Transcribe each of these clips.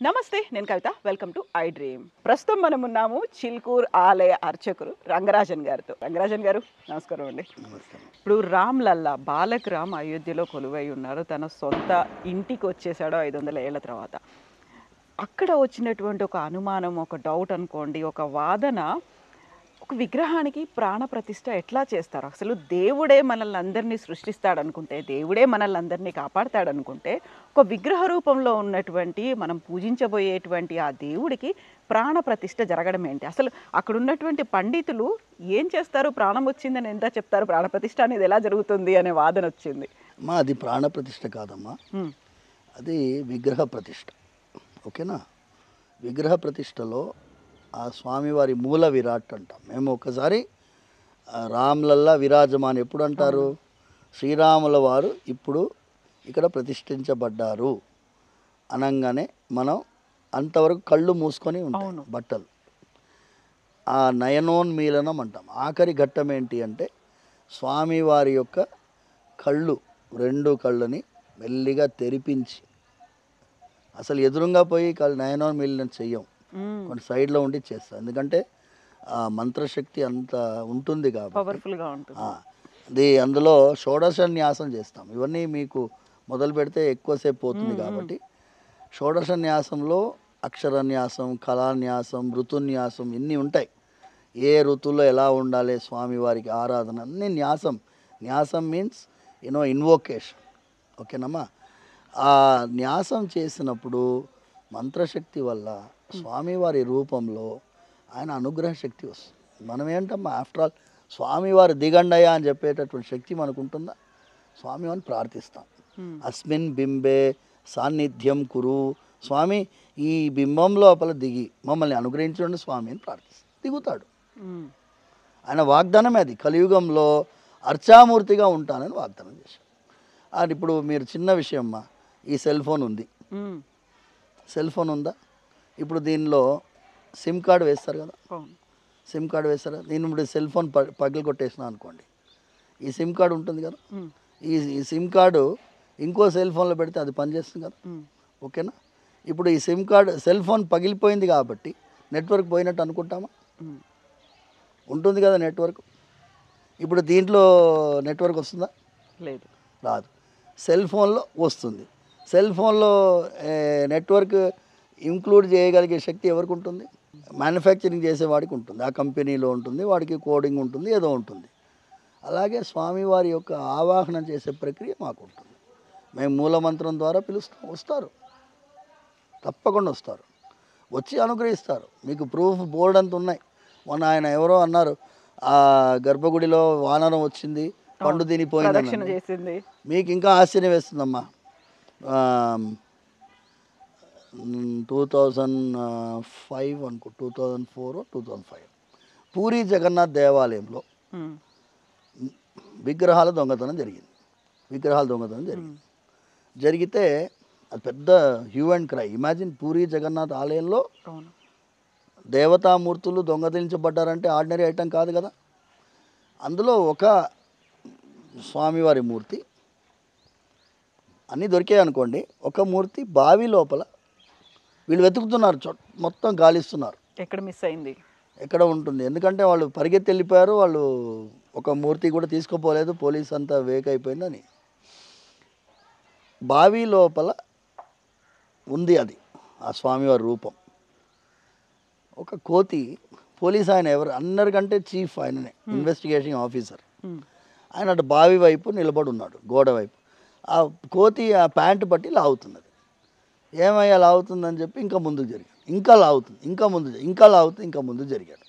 నమస్తే, నేను Kavitha. Welcome to I dream. ప్రస్తుతం మనం ఉన్నాము చిల్కూర్ ఆలయ అర్చకులు రంగరాజన్ గారితో. రంగరాజన్ గారు, నమస్కారం అండి. ఇప్పుడు రామ్ లల్లా బాలక్ రామ్ అయోధ్యలో కొలువై ఉన్నారు. తన సొంత ఇంటికి వచ్చేసాడు 500 ఏళ్ల తర్వాత. అక్కడ వచ్చినటువంటి ఒక అనుమానం, ఒక డౌట్ అనుకోండి, ఒక వాదన, ఒక విగ్రహానికి ప్రాణ ప్రతిష్ఠ ఎట్లా చేస్తారు? అసలు దేవుడే మనల్ని అందరినీ సృష్టిస్తాడనుకుంటే, దేవుడే మనల్ని అందరినీ కాపాడతాడనుకుంటే, ఒక విగ్రహ రూపంలో ఉన్నటువంటి మనం పూజించబోయేటువంటి ఆ దేవుడికి ప్రాణ ప్రతిష్ఠ జరగడం ఏంటి? అసలు అక్కడ ఉన్నటువంటి పండితులు ఏం చేస్తారు? ప్రాణం వచ్చిందని ఎంత చెప్తారు? ప్రాణ ప్రతిష్ఠ అనేది ఎలా జరుగుతుంది అనే వాదన వచ్చింది. అమ్మా, అది ప్రాణ ప్రతిష్ఠ కాదమ్మా, హ్మ్. అది విగ్రహ ప్రతిష్ఠ. ఓకేనా? విగ్రహ ప్రతిష్టలో ఆ స్వామివారి మూల విరాట్ అంటాం మేము. ఒకసారి రామ్లల్లా విరాజమాన్ ఎప్పుడు అంటారు? శ్రీరాముల వారు ఇప్పుడు ఇక్కడ ప్రతిష్ఠించబడ్డారు అనగానే మనం అంతవరకు కళ్ళు మూసుకొని ఉంటాం. బట్టలు ఆ నయనోన్మీలనం అంటాం. ఆఖరి ఘట్టం ఏంటి అంటే స్వామివారి యొక్క కళ్ళు, రెండు కళ్ళని మెల్లిగా తెరిపించి, అసలు ఎదురుగా పోయి నయనోన్మీలనం చెయ్యం, కొన్ని సైడ్లో ఉండి చేస్తాం. ఎందుకంటే ఆ మంత్రశక్తి అంత ఉంటుంది కాబట్టి, పవర్ఫుల్గా ఉంటుంది. అది అందులో షోడశన్యాసం చేస్తాం. ఇవన్నీ మీకు మొదలు పెడితే ఎక్కువసేపు పోతుంది కాబట్టి షోడశన్యాసంలో అక్షరన్యాసం, కళాన్యాసం, ఋతున్యాసం ఇన్ని ఉంటాయి. ఏ ఋతువులో ఎలా ఉండాలి స్వామివారికి ఆరాధన అన్ని న్యాసం. న్యాసం మీన్స్ ఇన్వోకేషన్. ఓకేనమ్మా? ఆ న్యాసం చేసినప్పుడు మంత్రశక్తి వల్ల స్వామివారి రూపంలో ఆయన అనుగ్రహ శక్తి వస్తుంది. మనం ఏంటమ్మా, ఆఫ్టర్ ఆల్ స్వామివారి దిగండయ్య అని చెప్పేటటువంటి శక్తి మనకు ఉంటుందా? స్వామివారిని ప్రార్థిస్తాం. అస్మిన్ బింబే సాన్నిధ్యం కురు, స్వామి ఈ బింబం లోపల దిగి మమ్మల్ని అనుగ్రహించండి స్వామి అని ప్రార్థిస్తాం. దిగుతాడు. ఆయన వాగ్దానమే అది. కలియుగంలో అర్చామూర్తిగా ఉంటానని వాగ్దానం చేశాడు. అది ఇప్పుడు మీరు చిన్న విషయం అమ్మా, ఈ సెల్ ఫోన్ ఉంది. సెల్ ఫోన్ ఉందా? ఇప్పుడు దీనిలో సిమ్ కార్డు వేస్తారు కదా, సిమ్ కార్డు వేస్తారు. నేను ఇప్పుడు సెల్ ఫోన్ పగిలి కొట్టేసిన అనుకోండి, ఈ సిమ్ కార్డు ఉంటుంది కదా, ఈ సిమ్ కార్డు ఇంకో సెల్ ఫోన్లో పెడితే అది పనిచేస్తుంది కదా. ఓకేనా? ఇప్పుడు ఈ సిమ్ కార్డు, సెల్ ఫోన్ పగిలిపోయింది కాబట్టి నెట్వర్క్ పోయినట్టు అనుకుంటామా? ఉంటుంది కదా నెట్వర్క్. ఇప్పుడు దీంట్లో నెట్వర్క్ వస్తుందా? లేదు, రాదు. సెల్ ఫోన్లో వస్తుంది. సెల్ ఫోన్లో నెట్వర్క్ ఇంక్లూడ్ చేయగలిగే శక్తి ఎవరికి ఉంటుంది? మ్యానుఫ్యాక్చరింగ్ చేసేవాడికి ఉంటుంది, ఆ కంపెనీలో ఉంటుంది, వాడికి కోడింగ్ ఉంటుంది, ఏదో ఉంటుంది. అలాగే స్వామివారి యొక్క ఆవాహనం చేసే ప్రక్రియ మాకు ఉంటుంది. మేము మూలమంత్రం ద్వారా పిలుస్తాం, వస్తారు, తప్పకుండా వస్తారు, వచ్చి అనుగ్రహిస్తారు. మీకు ప్రూఫ్ బోర్డు అంత ఉన్నాయి. మొన్న ఆయన ఎవరో అన్నారు, ఆ గర్భగుడిలో వానరం వచ్చింది, పండు తినిపోయింది. మీకు ఇంకా ఆశ్చర్యం వేస్తుందమ్మా. 2005 అనుకో, 2004 2005 పూరి జగన్నాథ్ దేవాలయంలో విగ్రహాల దొంగతనం జరిగింది. జరిగితే అది పెద్ద hue and cry. Imagine, Puri Jagannath ఆలయంలో దేవతామూర్తులు దొంగతనించబడ్డారంటే ఆర్డినరీ ఐటమ్ కాదు కదా. అందులో ఒక స్వామివారి మూర్తి, అన్నీ దొరికాయి అనుకోండి, ఒక మూర్తి బావి లోపల వీళ్ళు వెతుకుతున్నారు, మొత్తం గాలిస్తున్నారు. ఎక్కడ మిస్ అయింది, ఎక్కడ ఉంటుంది? ఎందుకంటే వాళ్ళు పరిగెత్తి వెళ్ళిపోయారు, వాళ్ళు ఒక మూర్తి కూడా తీసుకుపోలేదు, పోలీస్ అంతా వేక్ అయిపోయిందని. బావి లోపల ఉంది అది, ఆ స్వామివారి రూపం. ఒక కోతి, పోలీస్ ఆయన ఎవరు అందరికంటే చీఫ్ ఆయననే, ఇన్వెస్టిగేషన్ ఆఫీసర్. ఆయన అటు బావి వైపు నిలబడి ఉన్నాడు, గోడ వైపు. ఆ కోతి ఆ ప్యాంటు పట్టి లాగుతున్నది. ఏమయ్యా లాగుతుందని చెప్పి ఇంకా ముందుకు జరిగాడు, ఇంకా లాగుతుంది, ఇంకా ముందు, ఇంకా లాగుతుంది, ఇంకా ముందు జరిగాడు.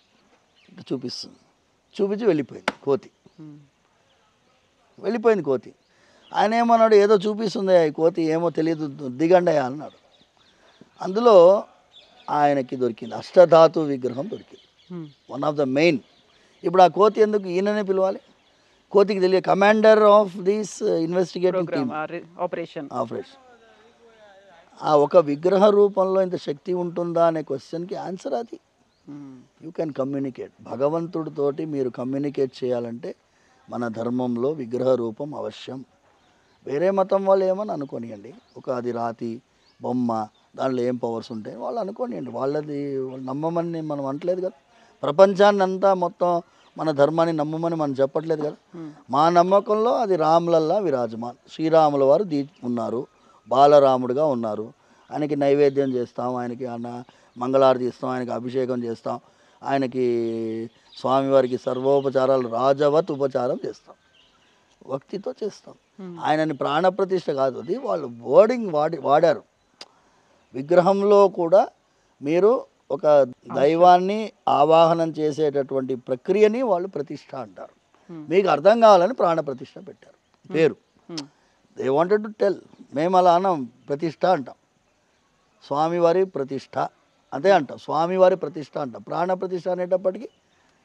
చూపిస్తుంది, చూపించి వెళ్ళిపోయింది కోతి. ఆయన ఏమన్నాడు, ఏదో చూపిస్తుంది ఈ కోతి, ఏమో తెలియదు, దిగండయా అన్నాడు. అందులో ఆయనకి దొరికింది అష్టధాతు విగ్రహం దొరికింది, వన్ ఆఫ్ ద మెయిన్. ఇప్పుడు ఆ కోతి ఎందుకు ఈయననే పిలవాలి? కోతికి తెలియదు, commander of this investigating team operation. ఆ ఒక విగ్రహ రూపంలో ఇంత శక్తి ఉంటుందా అనే క్వశ్చన్కి ఆన్సర్ అది. You can communicate. భగవంతుడితోటి మీరు కమ్యూనికేట్ చేయాలంటే మన ధర్మంలో విగ్రహ రూపం అవశ్యం. వేరే మతం వాళ్ళు ఏమని అనుకోనియండి, ఒక అది రాతి బొమ్మ, దాంట్లో ఏం పవర్స్ ఉంటాయి వాళ్ళు అనుకోండి, వాళ్ళది వాళ్ళు నమ్మమని మనం అనట్లేదు కదా. ప్రపంచాన్ని అంతా మొత్తం మన ధర్మాన్ని నమ్మమని మనం చెప్పట్లేదు కదా. మా నమ్మకంలో అది రాములల్లా విరాజమాన్, శ్రీరాముల వారు ఉన్నారు, బాలరాముడుగా ఉన్నారు. ఆయనకి నైవేద్యం చేస్తాం, ఆయనకి మంగళారతి ఇస్తాం, ఆయనకి అభిషేకం చేస్తాం, ఆయనకి స్వామివారికి సర్వోపచారాలు రాజవత్ ఉపచారం చేస్తాం, భక్తితో చేస్తాం. ఆయనని ప్రాణప్రతిష్ఠ కాదు, అది వాళ్ళు వర్డింగ్ వాడారు. విగ్రహంలో కూడా మీరు ఒక దైవాన్ని ఆవాహనం చేసేటటువంటి ప్రక్రియని వాళ్ళు ప్రతిష్ఠ అంటారు. మీకు అర్థం కావాలని ప్రాణప్రతిష్ఠ పెట్టారు పేరు. They wanted to tell. మేము అలా అన్నాం, ప్రతిష్ఠ అంటాం, స్వామివారి ప్రతిష్ఠ అదే అంటాం, స్వామివారి ప్రతిష్ఠ అంటాం. ప్రాణ ప్రతిష్ఠ అనేటప్పటికీ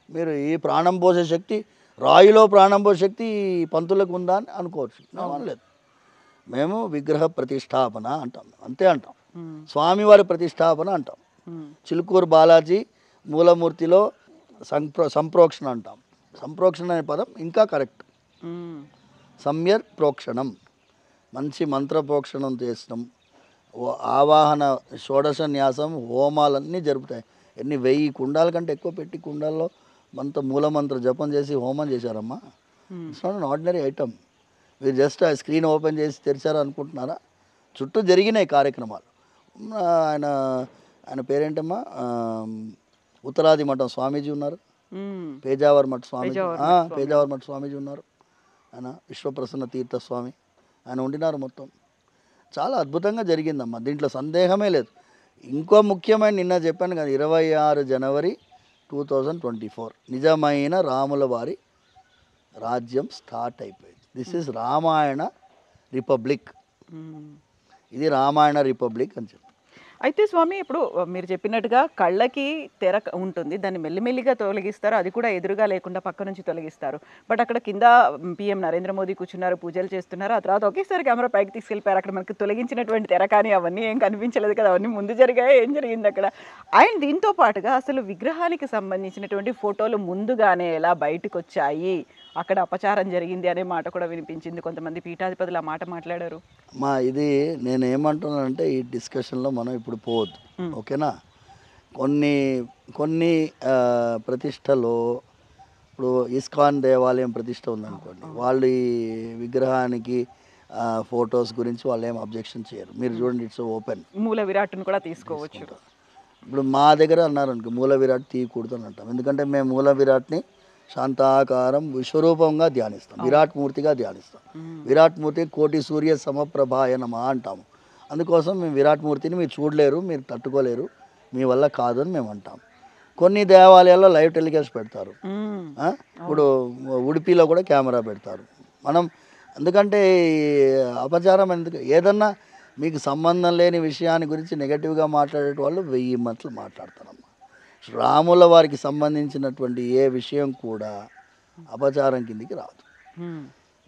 మీరు ఈ ప్రాణం పోసే శక్తి, రాయిలో ప్రాణం పోసే శక్తి పంతులకు ఉందా అని అనుకోవచ్చు. లేదు, మేము విగ్రహ ప్రతిష్టాపన అంటాం, అంతే అంటాం. స్వామివారి ప్రతిష్టాపన అంటాం. చిలుకూరు బాలాజీ మూలమూర్తిలో సంప్రోక్షణ అంటాం. సంప్రోక్షణ అనే పదం ఇంకా కరెక్ట్. సమ్యక్ ప్రోక్షణం, మంచి మంత్ర ప్రోక్షణం చేస్తాం. ఆవాహన షోడశ న్యాసం హోమాలన్నీ జరుపుతాయి. 1000 కుండాల కంటే ఎక్కువ పెట్టి కుండాల్లో మూలమంత్ర జపం చేసి హోమం చేశారమ్మా. It's not an ordinary item. మీరు జస్ట్ ఆ స్క్రీన్ ఓపెన్ చేసి తెరిచారు అనుకుంటున్నారా? చుట్టూ జరిగినాయి కార్యక్రమాలు. ఆయన పేరేంటమ్మా, ఉత్తరాది మఠం స్వామీజీ ఉన్నారు, పేజావర్ మఠ స్వామీజీ, పేజావర్ మఠ స్వామీజీ ఉన్నారు, ఆయన విశ్వప్రసన్న తీర్థ స్వామి ఆయన ఉండినారు. మొత్తం చాలా అద్భుతంగా జరిగిందమ్మా, దీంట్లో సందేహమే లేదు. ఇంకో ముఖ్యమైన నిన్న చెప్పాను కదా, 26 జనవరి 2024 నిజమైన రాముల వారి రాజ్యం స్టార్ట్ అయిపోయింది. This is Ramayana republic. ఇది రామాయణ రిపబ్లిక్ అని చెప్పి. అయితే స్వామి, ఇప్పుడు మీరు చెప్పినట్టుగా కళ్ళకి తెర ఉంటుంది, దాన్ని మెల్లిమెల్లిగా తొలగిస్తారు, అది కూడా ఎదురుగా లేకుండా పక్క నుంచి తొలగిస్తారు. బట్ అక్కడ కింద PM నరేంద్ర మోదీ కూర్చున్నారు, పూజలు చేస్తున్నారు. ఆ తర్వాత ఒకేసారి కెమెరా పైకి తీసుకెళ్ళిపోయారు. అక్కడ మనకి తొలగించినటువంటి తెర కానీ అవన్నీ ఏం కనిపించలేదు కదా, అవన్నీ ముందు జరిగాయి, ఏం జరిగింది అక్కడ? అండ్ దీంతో పాటుగా అసలు విగ్రహానికి సంబంధించినటువంటి ఫోటోలు ముందుగానే ఎలా బయటకు వచ్చాయి, అక్కడ అపచారం జరిగింది అనే మాట కూడా వినిపించింది. కొంతమంది పీఠాధిపతులు ఆ మాట మాట్లాడారు. ఇది నేను ఏమంటున్నానంటే, ఈ డిస్కషన్లో మనం ఇప్పుడు పోవద్దు, ఓకేనా? కొన్ని ప్రతిష్టలో ఇప్పుడు ఇస్కాన్ దేవాలయం ప్రతిష్ట ఉందనుకోండి, వాళ్ళు ఈ విగ్రహానికి ఫొటోస్ గురించి వాళ్ళు ఏం అబ్జెక్షన్ చేయరు. మీరు చూడండి, ఇట్స్ ఓపెన్. మూల విరాట్ను కూడా తీసుకోవచ్చు. ఇప్పుడు మా దగ్గర అన్నారు అనుకో, మూల విరాట్ తీయకూడదు అని అంటాం. ఎందుకంటే మేము మూల విరాట్ని శాంతాకారం విశ్వరూపంగా ధ్యానిస్తాం, విరాట్ మూర్తిగా ధ్యానిస్తాం. విరాట్ మూర్తి కోటి సూర్య సమప్రభాయ నమః అంటాము. అందుకోసం మేము విరాట్ మూర్తిని మీరు చూడలేరు, మీరు తట్టుకోలేరు, మీ వల్ల కాదు అని మేము అంటాం. కొన్ని దేవాలయాల్లో లైవ్ టెలికాస్ట్ పెడతారు. ఇప్పుడు ఉడిపిలో కూడా కెమెరా పెడతారు. మనం ఎందుకంటే అపచారం ఎందుకు, ఏదన్నా మీకు సంబంధం లేని విషయాన్ని గురించి నెగటివ్గా మాట్లాడే వాళ్ళు 1000 మాటలు మాట్లాడతారమ్మా. రాముల వారికి సంబంధించినటువంటి ఏ విషయం కూడా అపచారం కిందికి రాదు.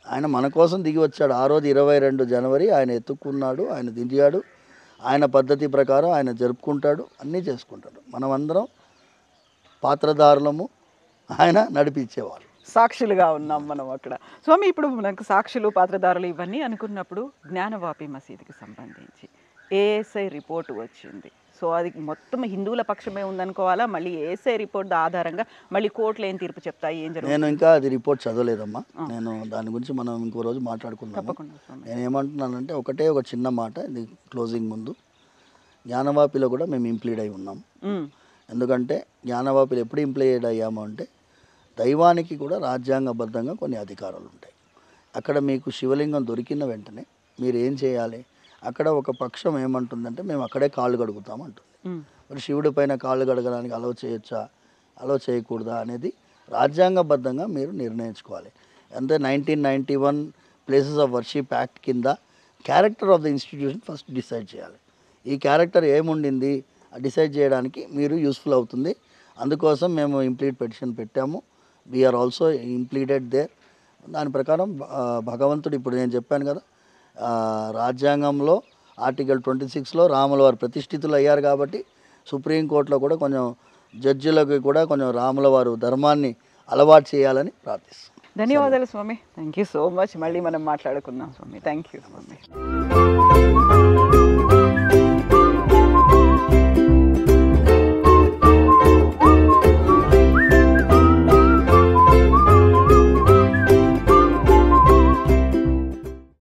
ఆయన మన కోసం దిగి వచ్చాడు. ఆ రోజు 22 జనవరి ఆయన ఎత్తుక్కున్నాడు, ఆయన దిగాడు, ఆయన పద్ధతి ప్రకారం ఆయన జరుపుకుంటాడు, అన్నీ చేసుకుంటాడు. మనమందరం పాత్రధారులము, ఆయన నడిపించేవాళ్ళు, సాక్షులుగా ఉన్నాం మనం అక్కడ. స్వామి, ఇప్పుడు మనకు సాక్షులు, పాత్రధారులు ఇవన్నీ అనుకున్నప్పుడు జ్ఞానవాపి మసీదుకి సంబంధించి ఏఎస్ఐ రిపోర్టు వచ్చింది. సో అది మొత్తం హిందువుల పక్షమే ఉందనుకోవాలా? మళ్ళీ ఏఎస్ఐ రిపోర్ట్ ఆధారంగా మళ్ళీ కోర్టులు ఏం తీర్పు చెప్తాయి, ఏం జరుగుతుంది? నేను ఇంకా అది రిపోర్ట్ చదవలేదమ్మా. నేను దాని గురించి మనం ఇంకో రోజు మాట్లాడుకుందాం. నేను ఏమంటున్నానంటే ఒక చిన్న మాట, ఇది క్లోజింగ్ ముందు. జ్ఞానవాపిలో కూడా మేము ఇంప్లీడ్ అయి ఉన్నాం. ఎందుకంటే జ్ఞానవాపిలో ఎప్పుడు ఇంప్లీడ్ అయ్యాము అంటే, దైవానికి కూడా రాజ్యాంగబద్ధంగా కొన్ని అధికారాలు ఉంటాయి. అక్కడ మీకు శివలింగం దొరికిన వెంటనే మీరు ఏం చేయాలి, అక్కడ ఒక పక్షం ఏమంటుందంటే మేము అక్కడే కాళ్ళు కడుగుతాం అంటుంది. మరి శివుడి పైన కాళ్ళు కడగడానికి అలౌ చేయొచ్చా, అలౌ చేయకూడదా అనేది రాజ్యాంగబద్ధంగా మీరు నిర్ణయించుకోవాలి. అంటే 1991 ప్లేసెస్ ఆఫ్ వర్షిప్ యాక్ట్ కింద character of the institution first decide చేయాలి. ఈ క్యారెక్టర్ ఏముండింది డిసైడ్ చేయడానికి మీరు యూస్ఫుల్ అవుతుంది. అందుకోసం మేము ఇంప్లీట్ పెటిషన్ పెట్టాము. We're also impleaded there. దాని ప్రకారం భగవంతుడు, ఇప్పుడు నేను చెప్పాను కదా, రాజ్యాంగంలో ఆర్టికల్ 26లో రాముల వారు ప్రతిష్ఠితులు అయ్యారు కాబట్టి సుప్రీంకోర్టులో కూడా కొంచెం జడ్జిలకు కూడా కొంచెం రాముల వారు ధర్మాన్ని అలవాటు చేయాలని ప్రార్థిస్తాం. ధన్యవాదాలు స్వామి. Thank you so much. మళ్ళీ మనం మాట్లాడుకుందాం స్వామి. Thank you Swamy.